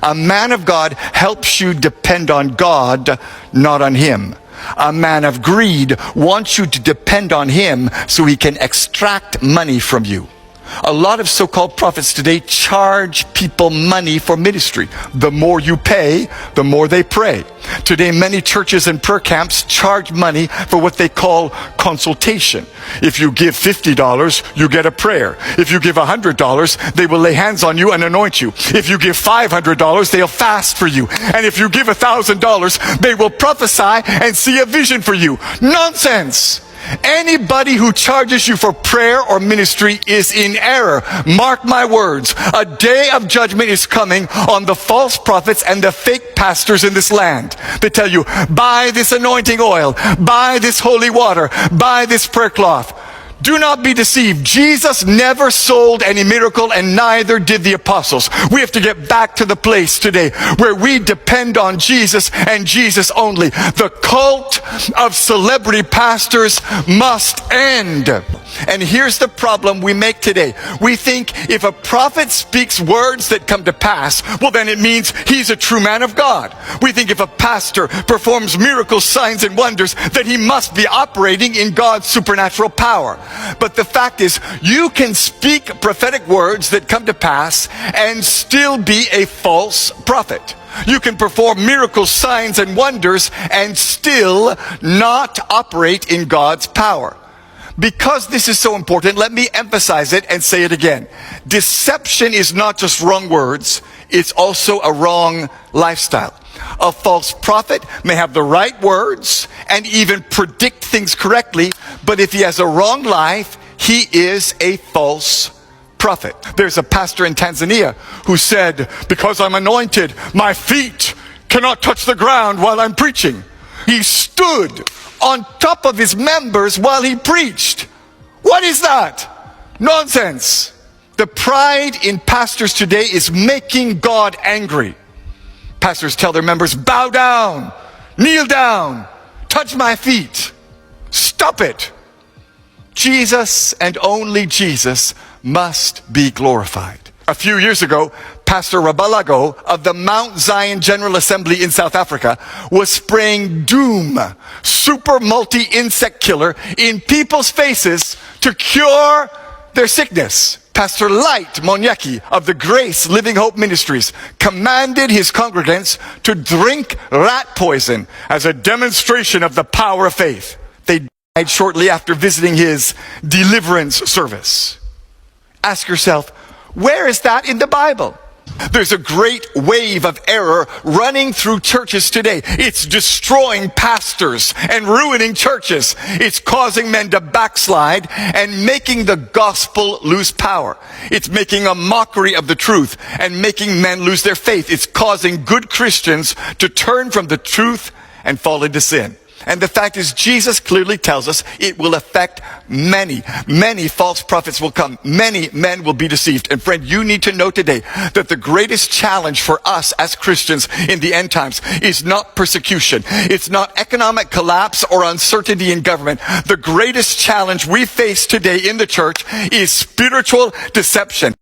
A man of God helps you depend on God, not on him. A man of greed wants you to depend on him so he can extract money from you. A lot of so-called prophets today charge people money for ministry. The more you pay, the more they pray. Today, many churches and prayer camps charge money for what they call consultation. If you give $50, you get a prayer. If you give $100, they will lay hands on you and anoint you. If you give $500, they'll fast for you. And if you give $1,000, they will prophesy and see a vision for you. Nonsense! Anybody who charges you for prayer or ministry is in error. Mark my words. A day of judgment is coming on the false prophets and the fake pastors in this land. They tell you, buy this anointing oil, buy this holy water, buy this prayer cloth. Do not be deceived. Jesus never sold any miracle, and neither did the apostles. We have to get back to the place today where we depend on Jesus and Jesus only. The cult of celebrity pastors must end. And here's the problem we make today. We think if a prophet speaks words that come to pass, well, then it means he's a true man of God. We think if a pastor performs miracles, signs, and wonders, that he must be operating in God's supernatural power. But the fact is, you can speak prophetic words that come to pass and still be a false prophet. You can perform miracles, signs, and wonders and still not operate in God's power. Because this is so important, let me emphasize it and say it again. Deception is not just wrong words, it's also a wrong lifestyle. A false prophet may have the right words and even predict things correctly, but if he has a wrong life, he is a false prophet. There's a pastor in Tanzania who said, because I'm anointed, my feet cannot touch the ground while I'm preaching. He stood on top of his members while he preached. What is that? Nonsense. The pride in pastors today is making God angry. Pastors tell their members, bow down, kneel down, touch my feet. Stop it. Jesus and only Jesus must be glorified. A few years ago, Pastor Rabalago of the Mount Zion General Assembly in South Africa was spraying Doom, super multi-insect killer, in people's faces to cure their sickness. Pastor Light Monyeki of the Grace Living Hope Ministries commanded his congregants to drink rat poison as a demonstration of the power of faith. They died shortly after visiting his deliverance service. Ask yourself, where is that in the Bible? There's a great wave of error running through churches today. It's destroying pastors and ruining churches. It's causing men to backslide and making the gospel lose power. It's making a mockery of the truth and making men lose their faith. It's causing good Christians to turn from the truth and fall into sin. And the fact is, Jesus clearly tells us it will affect many. Many false prophets will come. Many men will be deceived. And friend, you need to know today that the greatest challenge for us as Christians in the end times is not persecution. It's not economic collapse or uncertainty in government. The greatest challenge we face today in the church is spiritual deception.